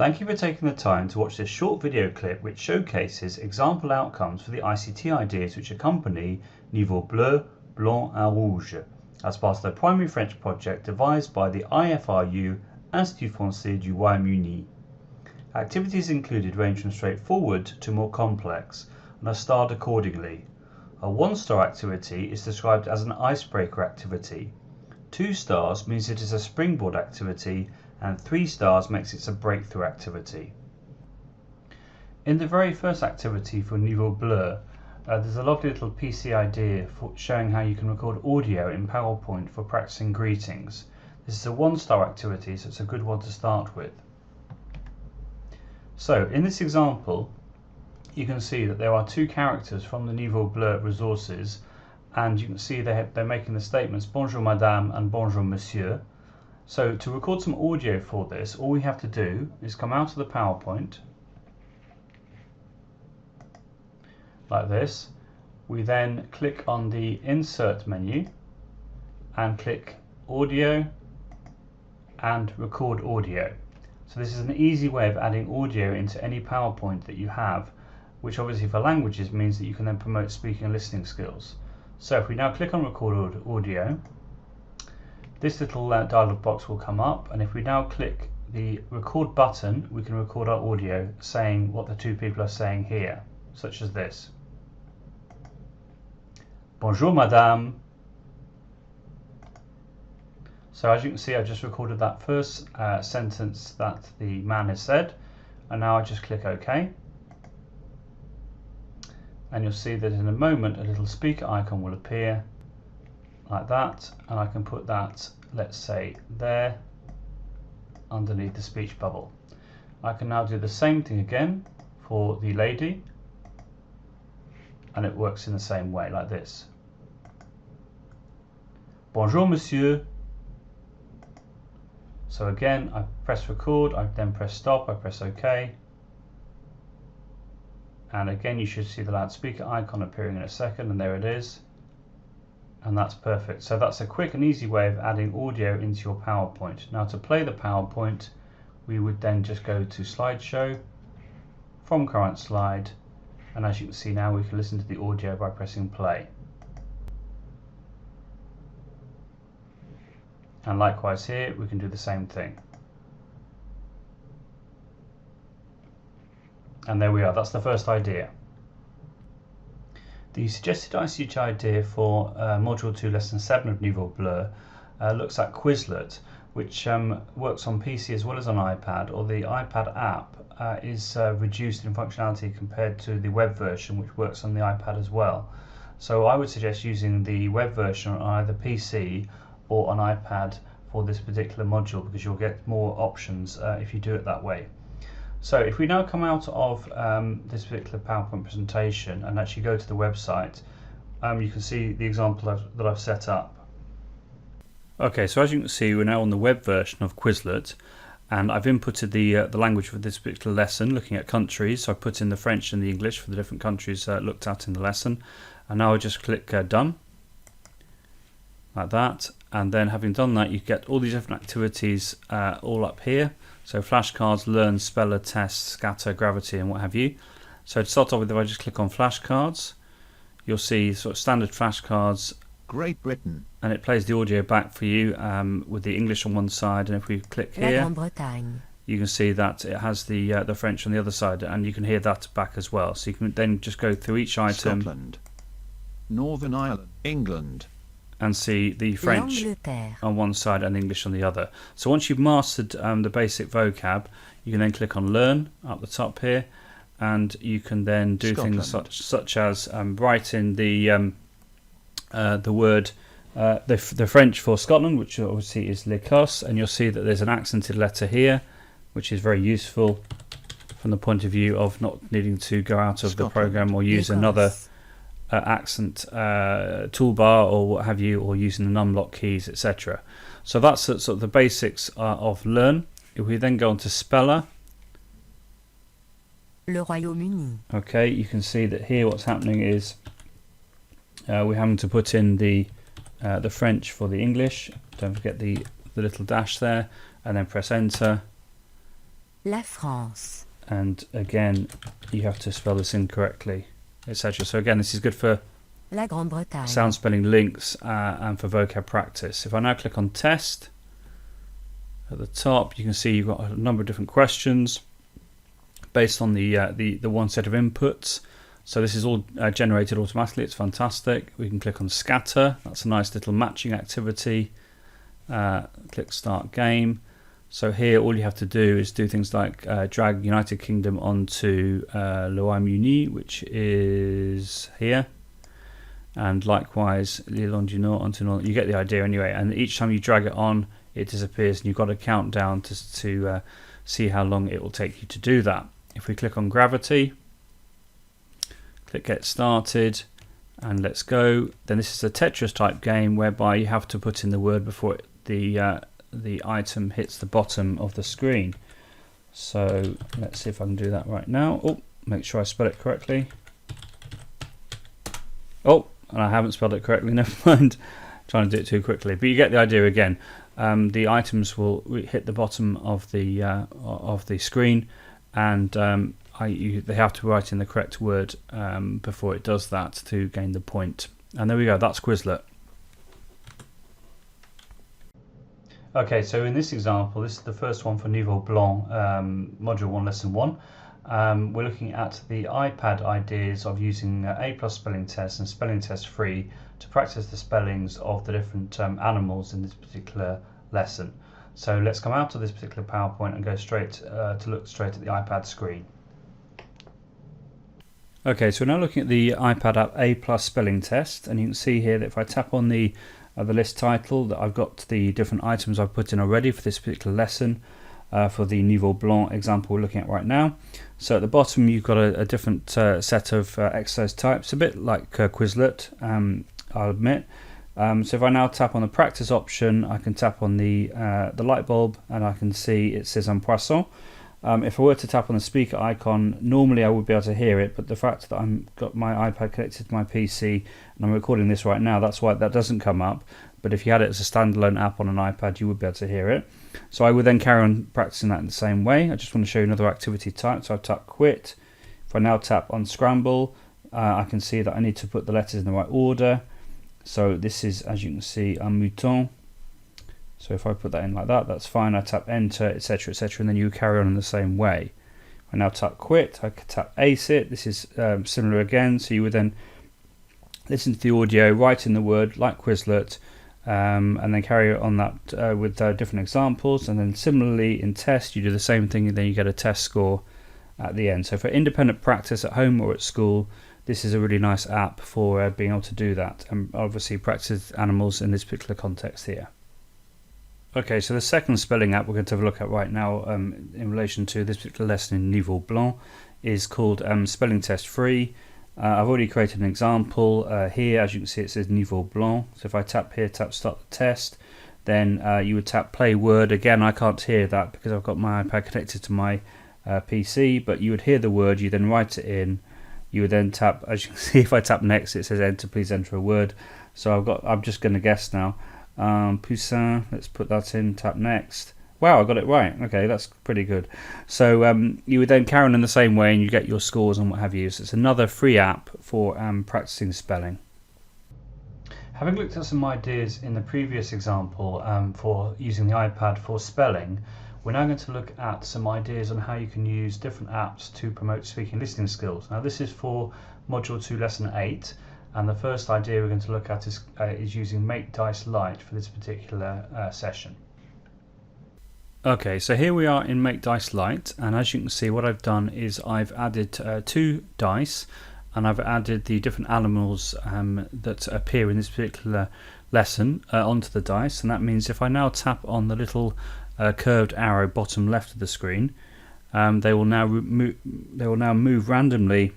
Thank you for taking the time to watch this short video clip which showcases example outcomes for the ICT ideas which accompany NIVEAU BLEU, BLANC and ROUGE as part of the primary French project devised by the IFRU Institut Français du Royaume-Uni. Activities included range from straightforward to more complex and are starred accordingly. A 1-star activity is described as an icebreaker activity. 2 stars means it is a springboard activity, and 3 stars makes it a breakthrough activity. In the very first activity for NIVEAU BLEU, there's a lovely little PC idea for showing how you can record audio in PowerPoint for practicing greetings. This is a 1-star activity, so it's a good one to start with. So in this example, you can see that there are 2 characters from the NIVEAU BLEU resources, and you can see they're making the statements bonjour madame and bonjour monsieur. So to record some audio for this, all we have to do is come out of the PowerPoint like this. We then click on the insert menu and click audio and record audio. So this is an easy way of adding audio into any PowerPoint that you have, which obviously for languages means that you can then promote speaking and listening skills. So if we now click on record audio, this little dialog box will come up, and if we now click the record button, we can record our audio saying what the 2 people are saying here, such as this. Bonjour madame. So as you can see, I just recorded that first sentence that the man has said, and now I just click OK. And you'll see that in a moment a little speaker icon will appear like that, and I can put that, let's say, there underneath the speech bubble. I can now do the same thing again for the lady, and it works in the same way like this. Bonjour monsieur. So again, I press record, I then press stop, I press OK, and again you should see the loudspeaker icon appearing in a second, and there it is. And that's perfect. So that's a quick and easy way of adding audio into your PowerPoint. Now to play the PowerPoint, we would then just go to slideshow, from current slide, and as you can see now we can listen to the audio by pressing play. And likewise here we can do the same thing. And there we are, that's the first idea. The suggested ICT idea for Module 2 Lesson 7 of NIVEAU BLEU looks at Quizlet, which works on PC as well as on iPad, or the iPad app is reduced in functionality compared to the web version, which works on the iPad as well. So I would suggest using the web version on either PC or on iPad for this particular module, because you'll get more options if you do it that way. So if we now come out of this particular PowerPoint presentation and actually go to the website, you can see the example that I've set up. Okay, so as you can see, we're now on the web version of Quizlet, and I've inputted the language for this particular lesson, looking at countries. So I put in the French and the English for the different countries looked at in the lesson, and now I just click done, like that. And then having done that, you get all these different activities all up here. So flashcards, learn, speller, test, scatter, gravity, and what have you. So to start off with, if I just click on flashcards, you'll see sort of standard flashcards. Great Britain. And it plays the audio back for you with the English on one side. And if we click here, you can see that it has the French on the other side, and you can hear that back as well. So you can then just go through each item. Scotland, Northern Ireland, England, and see the French on one side and English on the other. So once you've mastered the basic vocab, you can then click on Learn up the top here, and you can then do things such as write in the word, the French for Scotland, which obviously is l'Écosse, and you'll see that there's an accented letter here, which is very useful from the point of view of not needing to go out of the program or use another accent toolbar or what have you, or using the numlock keys, etc. So that's sort of the basics of Learn. If we then go on to Speller, Le Royaume-Uni. Okay, you can see that here what's happening is we're having to put in the French for the English. Don't forget the little dash there, and then press enter. La France. And again, you have to spell this incorrectly, etc. So again, this is good for La Grande-Bretagne. sound spelling links and for vocab practice. If I now click on test, at the top you can see you've got a number of different questions based on the one set of inputs. So this is all generated automatically. It's fantastic. We can click on scatter. That's a nice little matching activity. Click start game. So here all you have to do is do things like drag United Kingdom onto Le Royaume-Uni, which is here, and likewise l'Irlande du Nord onto North. You get the idea anyway, and each time you drag it on it disappears, and you've got a countdown to see how long it will take you to do that. If we click on gravity, click get started, and let's go, then this is a Tetris type game whereby you have to put in the word before the item hits the bottom of the screen. So let's see if I can do that right now. Oh, make sure I spell it correctly. Oh, and I haven't spelled it correctly, never mind. Trying to do it too quickly, but you get the idea again. The items will hit the bottom of the screen, and they have to write in the correct word before it does that to gain the point. And there we go, that's Quizlet. Okay, so in this example, this is the first one for NIVEAU BLANC, Module 1, Lesson 1. We're looking at the iPad ideas of using A+ spelling test and spelling test free to practice the spellings of the different animals in this particular lesson. So let's come out of this particular PowerPoint and go straight to look straight at the iPad screen. Okay, so we're now looking at the iPad app A+ spelling test, and you can see here that if I tap on the list title, that I've got the different items I've put in already for this particular lesson, for the NIVEAU BLANC example we're looking at right now. So at the bottom you've got a different set of exercise types, a bit like Quizlet, I'll admit. So if I now tap on the practice option, I can tap on the light bulb, and I can see it says un poisson. If I were to tap on the speaker icon, normally I would be able to hear it, but the fact that I've got my iPad connected to my PC and I'm recording this right now, that's why that doesn't come up. But if you had it as a standalone app on an iPad, you would be able to hear it. So I would then carry on practicing that in the same way. I just want to show you another activity type. So I've tapped quit. If I now tap on scramble, I can see that I need to put the letters in the right order. So this is, as you can see, un mouton. So if I put that in like that, that's fine. I tap enter, etc., etc., and then you carry on in the same way. I now tap quit. I could tap ace it. This is similar again. So you would then listen to the audio, write in the word like Quizlet, and then carry on that with different examples. And then similarly in test, you do the same thing, and then you get a test score at the end. So for independent practice at home or at school, this is a really nice app for being able to do that, and obviously practice animals in this particular context here. Okay, so the second spelling app we're going to have a look at right now in relation to this particular lesson in NIVEAU BLANC is called Spelling Test Free. I've already created an example here. As you can see, it says NIVEAU BLANC. So if I tap here, tap start the test, then you would tap play word. Again, I can't hear that because I've got my iPad connected to my PC, but you would hear the word, you then write it in. You would then tap, as you can see, if I tap next, it says enter, please enter a word. So I'm just going to guess now. Poussin, let's put that in, tap next. Wow, I got it right. Okay, that's pretty good. So you would then carry on in the same way, and you get your scores and what have you. So it's another free app for practicing spelling. Having looked at some ideas in the previous example for using the iPad for spelling, we're now going to look at some ideas on how you can use different apps to promote speaking listening skills. Now this is for Module 2 Lesson 8, and the first idea we're going to look at is using Make Dice Lite for this particular session. Okay, so here we are in Make Dice Lite, and as you can see, what I've done is I've added 2 dice, and I've added the different animals that appear in this particular lesson onto the dice, and that means if I now tap on the little curved arrow bottom left of the screen, they will now move randomly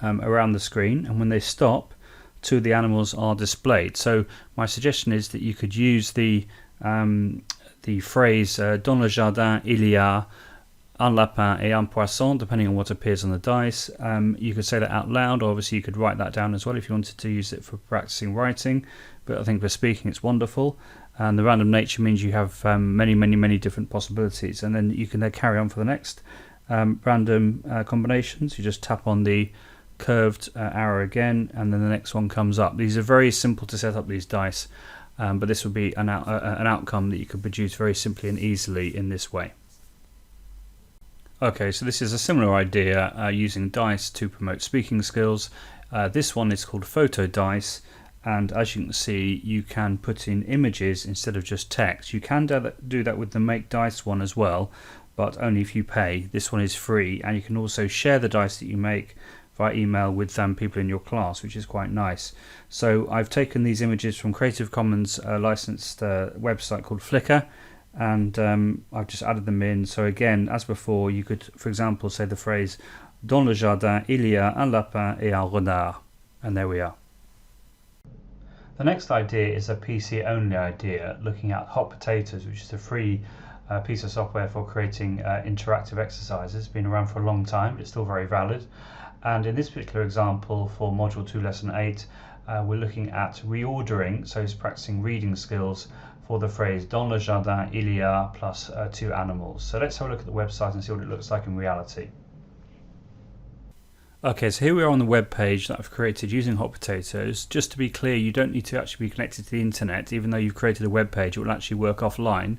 around the screen, and when they stop, 2 of the animals are displayed. So my suggestion is that you could use the phrase dans le jardin il y a un lapin et un poisson, depending on what appears on the dice. You could say that out loud, or obviously you could write that down as well if you wanted to use it for practicing writing, but I think for speaking it's wonderful. and the random nature means you have many different possibilities, and then you can then carry on for the next random combinations. You just tap on the curved arrow again, and then the next one comes up. These are very simple to set up, these dice, but this would be an outcome that you could produce very simply and easily in this way. Okay, so this is a similar idea using dice to promote speaking skills. This one is called photo dice, and as you can see, you can put in images instead of just text. You can do that with the make dice one as well, but only if you pay. This one is free, and you can also share the dice that you make by email with people in your class, which is quite nice. So I've taken these images from Creative Commons licensed website called Flickr, and I've just added them in. So again, as before, you could, for example, say the phrase "Dans le jardin, il y a un lapin et un renard," and there we are. The next idea is a PC only idea, looking at Hot Potatoes, which is a free piece of software for creating interactive exercises. It's been around for a long time, but it's still very valid. And in this particular example for Module 2 Lesson 8, we're looking at reordering, so it's practicing reading skills for the phrase "Dans le jardin, il y a" plus 2 animals. So let's have a look at the website and see what it looks like in reality. Okay, so here we are on the web page that I've created using Hot Potatoes. Just to be clear, you don't need to actually be connected to the internet. Even though you've created a web page, it will actually work offline,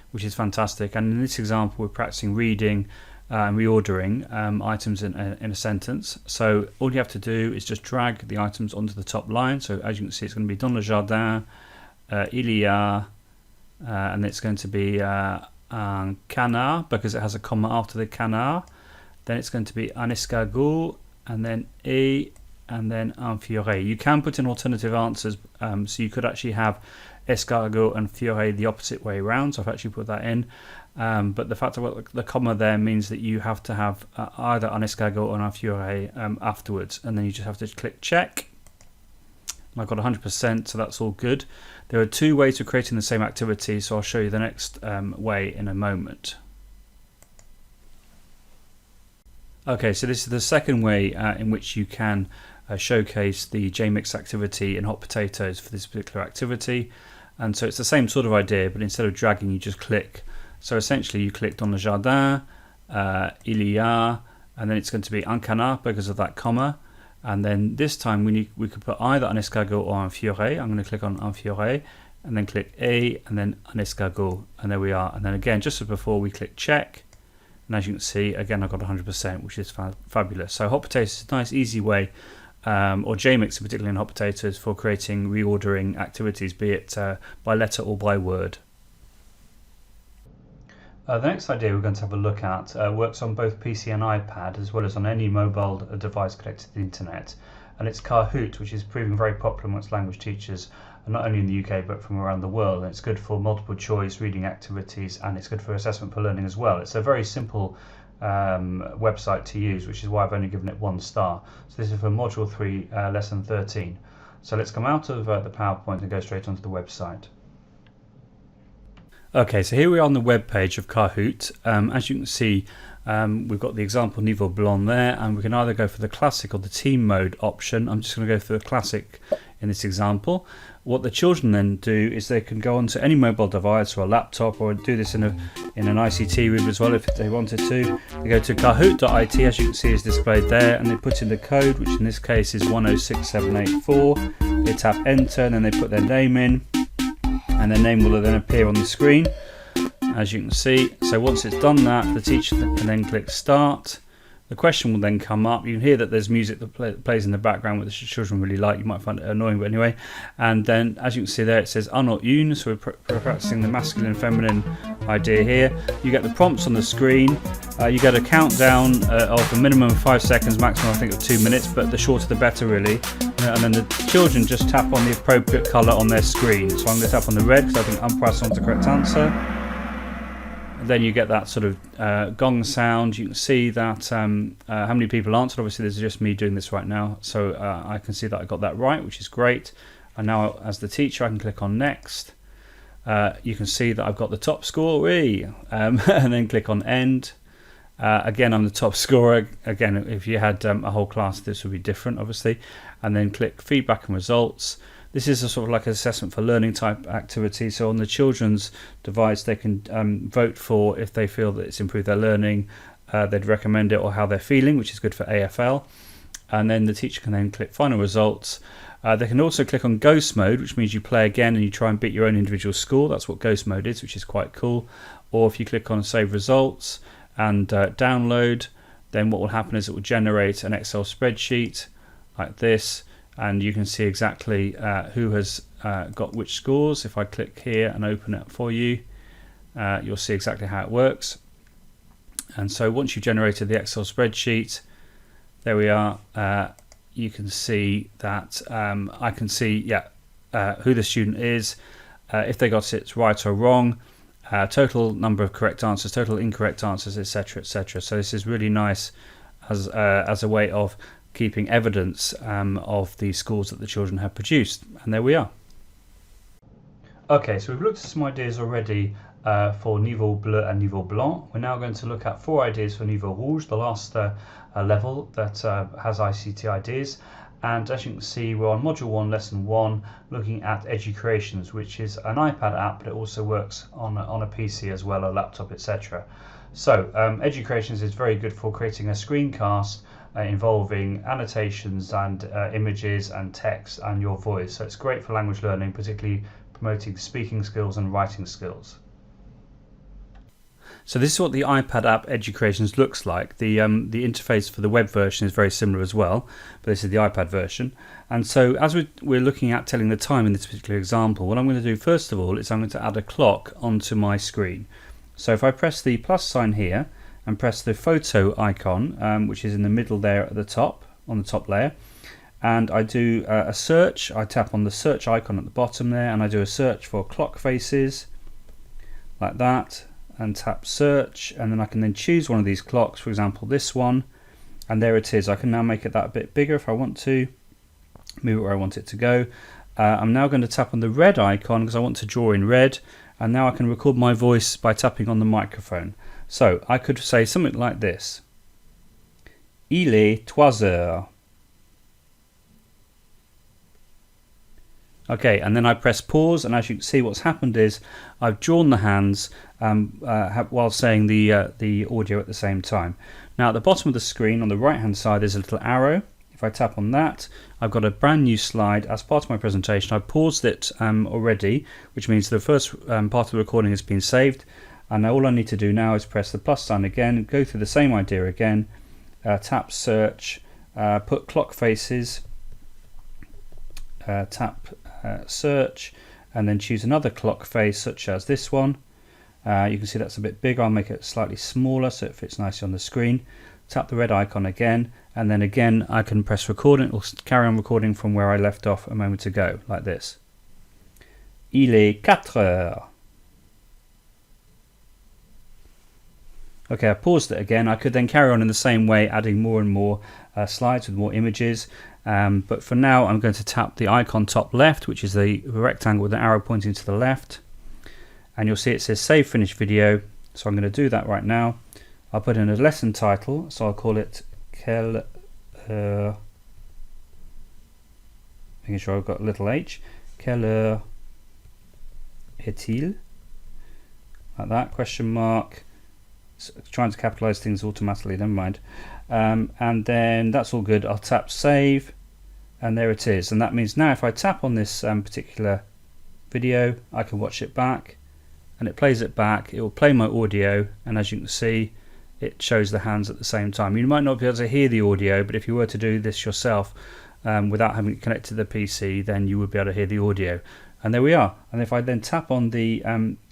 which is fantastic. And in this example, we're practicing reading and reordering items in a sentence. So all you have to do is just drag the items onto the top line. So as you can see, it's going to be "Dans le jardin, il y a," and it's going to be un canard because it has a comma after the canard. Then it's going to be un escargot, and then "et," and then un fiore. You can put in alternative answers, so you could actually have escargot and fiore the opposite way around. So I've actually put that in. But the fact that the comma there means that you have to have either un escargot or un fiore afterwards, and then you just have to click check. And I've got 100%, so that's all good. There are 2 ways of creating the same activity, so I'll show you the next way in a moment. Okay, so this is the second way in which you can showcase the JMix activity in Hot Potatoes for this particular activity. And so it's the same sort of idea, but instead of dragging, you just click. So essentially you click "Dans le jardin, il y a," and then it's going to be "un canard" because of that comma. And then this time we could put either un escargot or un fiore. I'm going to click on un fiore, and then click "et," and then un escargot, and there we are. And then again, just as before, we click check. And as you can see, again, I've got 100%, which is fabulous. So Hot Potatoes is a nice, easy way, or JMix, particularly in Hot Potatoes, for creating reordering activities, be it by letter or by word. The next idea we're going to have a look at works on both PC and iPad, as well as on any mobile device connected to the internet. And it's Kahoot, which is proving very popular amongst language teachers, not only in the UK but from around the world. And it's good for multiple choice reading activities, and it's good for assessment for learning as well. It's a very simple website to use, which is why I've only given it 1 star. So this is for Module 3 Lesson 13. So let's come out of the PowerPoint and go straight onto the website. Okay, so here we are on the web page of Kahoot. As you can see, we've got the example NIVEAU BLANC there, and we can either go for the classic or the team mode option. I'm just going to go for the classic in this example. What the children then do is they can go onto any mobile device or a laptop, or do this in an ICT room as well if they wanted to. They go to kahoot.it, as you can see is displayed there, and they put in the code, which in this case is 106784. They tap enter, and then they put their name in, and their name will then appear on the screen, as you can see. So once it's done that, the teacher can then click start. The question will then come up. You can hear that there's music that plays in the background, which the children really like. You might find it annoying, but anyway. And then, as you can see there, it says un or une, so we're practicing the masculine and feminine idea here. You get the prompts on the screen. You get a countdown of a minimum of 5 seconds, maximum I think of 2 minutes, but the shorter the better really. And then the children just tap on the appropriate colour on their screen. So I'm going to tap on the red because I think un-poisson's the correct answer. And then you get that sort of gong sound. You can see that how many people answered. Obviously there's just me doing this right now, so I can see that I got that right, which is great. And now as the teacher I can click on next. You can see that I've got the top score, and then click on end. Again, I'm the top scorer. Again, if you had a whole class, this would be different, obviously. And then click feedback and results. This is a sort of like an assessment for learning type activity. So on the children's device, they can vote for if they feel that it's improved their learning, they'd recommend it, or how they're feeling, which is good for AFL. And then the teacher can then click final results. They can also click on ghost mode, which means you play again and you try and beat your own individual score. That's what ghost mode is, which is quite cool. Or if you click on save results and download, then what will happen is it will generate an Excel spreadsheet like this, and you can see exactly who has got which scores. If I click here and open it for you, you'll see exactly how it works. And so once you've generated the Excel spreadsheet, there we are. You can see that I can see who the student is, if they got it right or wrong, total number of correct answers, total incorrect answers, etc., etc. So this is really nice as a way of keeping evidence of the scores that the children have produced. And there we are. Okay, so we've looked at some ideas already for NIVEAU BLEU and NIVEAU BLANC. We're now going to look at 4 ideas for NIVEAU ROUGE, the last level that has ICT ideas. And as you can see, we're on Module 1, Lesson 1, looking at Educreations, which is an iPad app, but it also works on a PC as well, a laptop, etc. So Educreations is very good for creating a screencast involving annotations and images and text and your voice. So it's great for language learning, particularly promoting speaking skills and writing skills. So this is what the iPad app Educreations looks like. The interface for the web version is very similar as well, but this is the iPad version. And so as we're looking at telling the time in this particular example, what I'm going to do first of all is I'm going to add a clock onto my screen. So if I press the plus sign here and press the photo icon, which is in the middle there at the top, on the top layer, and I do a search, I tap on the search icon at the bottom there, and I do a search for clock faces, like that, and tap search, and then I can then choose one of these clocks, for example this one, and there it is. I can now make it that a bit bigger if I want to, move it where I want it to go. I'm now going to tap on the red icon because I want to draw in red, and now I can record my voice by tapping on the microphone. So I could say something like this: Il est 3 heures. Okay, and then I press pause, and as you can see, what's happened is I've drawn the hands while saying the audio at the same time. Now at the bottom of the screen on the right hand side there's a little arrow. If I tap on that, I've got a brand new slide as part of my presentation. I paused it already, which means the first part of the recording has been saved, and all I need to do now is press the plus sign again, go through the same idea again, tap search, put clock faces, tap search, and then choose another clock face such as this one. You can see that's a bit bigger. I'll make it slightly smaller so it fits nicely on the screen. Tap the red icon again, and then again I can press record, and it will carry on recording from where I left off a moment ago, like this. Il est 4 heures. Okay, I paused it again. I could then carry on in the same way, adding more and more slides with more images. But for now, I'm going to tap the icon top left, which is the rectangle with the arrow pointing to the left. And you'll see it says Save Finish Video. So I'm going to do that right now. I'll put in a lesson title. So I'll call it Quelle heure. Making sure I've got a little h. Quelle heure est-il? Like that, question mark. Trying to capitalize things automatically, never mind. And then that's all good. I'll tap save, and there it is. And that means now if I tap on this particular video, I can watch it back, and it plays it back. It will play my audio, and as you can see, it shows the hands at the same time. You might not be able to hear the audio, but if you were to do this yourself without having it connected to the PC, then you would be able to hear the audio. And there we are. And if I then tap on the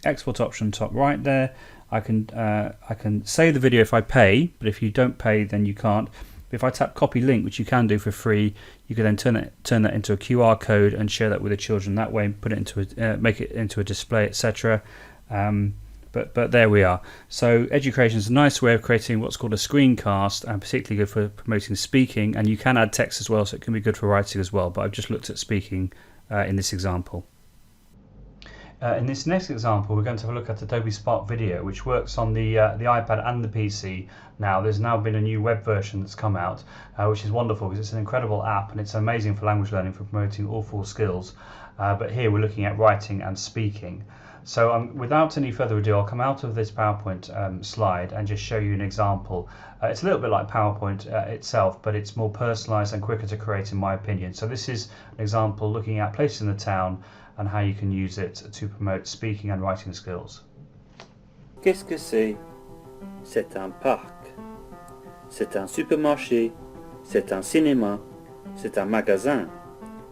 export option top right there, I can save the video if I pay, but if you don't pay, then you can't. But if I tap copy link, which you can do for free, you can then turn that into a QR code and share that with the children that way, and put it into make it into a display, etc. But there we are. So Educreations is a nice way of creating what's called a screencast, and particularly good for promoting speaking. And you can add text as well, so it can be good for writing as well. But I've just looked at speaking in this example. In this next example, we're going to have a look at Adobe Spark Video, which works on the iPad and the PC now. There's now been a new web version that's come out, which is wonderful because it's an incredible app and it's amazing for language learning, for promoting all four skills. But here we're looking at writing and speaking. So without any further ado, I'll come out of this PowerPoint slide and just show you an example. It's a little bit like PowerPoint itself, but it's more personalised and quicker to create in my opinion. So this is an example looking at places in the town and how you can use it to promote speaking and writing skills. Qu'est-ce que c'est? C'est un parc. C'est un supermarché. C'est un cinéma. C'est un magasin.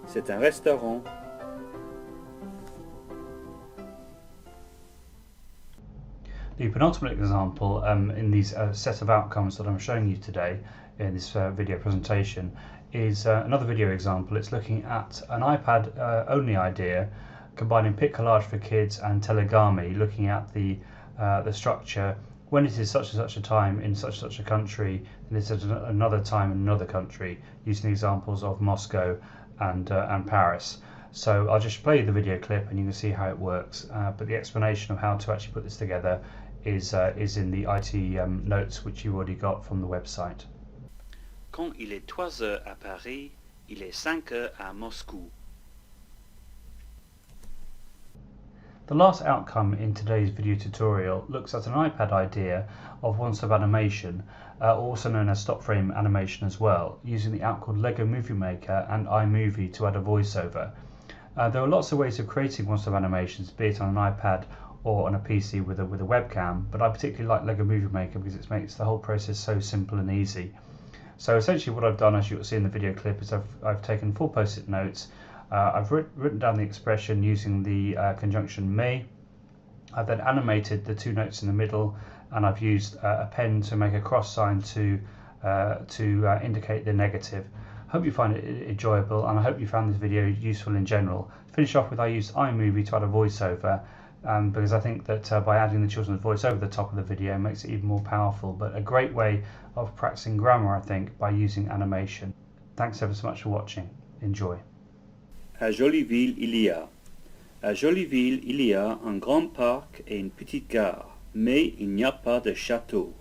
C'est un restaurant. The penultimate example in these set of outcomes that I'm showing you today in this video presentation is another video example. It's looking at an iPad only idea, combining Pic Collage for kids and Telegami, looking at the structure when it is such and such a time in such and such a country, and it's at another time in another country, using examples of Moscow and Paris. So I'll just play you the video clip and you can see how it works, but the explanation of how to actually put this together is in the IT notes which you've already got from the website. Quand il est 3 heures à Paris, il est 5 heures à Moscou. The last outcome in today's video tutorial looks at an iPad idea of one-stop animation, also known as stop frame animation as well, using the app called Lego Movie Maker and iMovie to add a voiceover. There are lots of ways of creating one-stop animations, be it on an iPad or on a PC with a webcam, but I particularly like Lego Movie Maker because it makes the whole process so simple and easy. So essentially what I've done, as you'll see in the video clip, is I've taken 4 post-it notes. I've written down the expression using the conjunction mais. I've then animated the 2 notes in the middle, and I've used a pen to make a cross sign to indicate the negative. Hope you find it enjoyable, and I hope you found this video useful in general. To finish off with, I used iMovie to add a voiceover, because I think that by adding the children's voice over the top of the video makes it even more powerful, but a great way of practicing grammar, I think, by using animation. Thanks ever so much for watching. Enjoy. À Jolieville, il y a. À Jolieville, il y a un grand parc et une petite gare, mais il n'y a pas de château.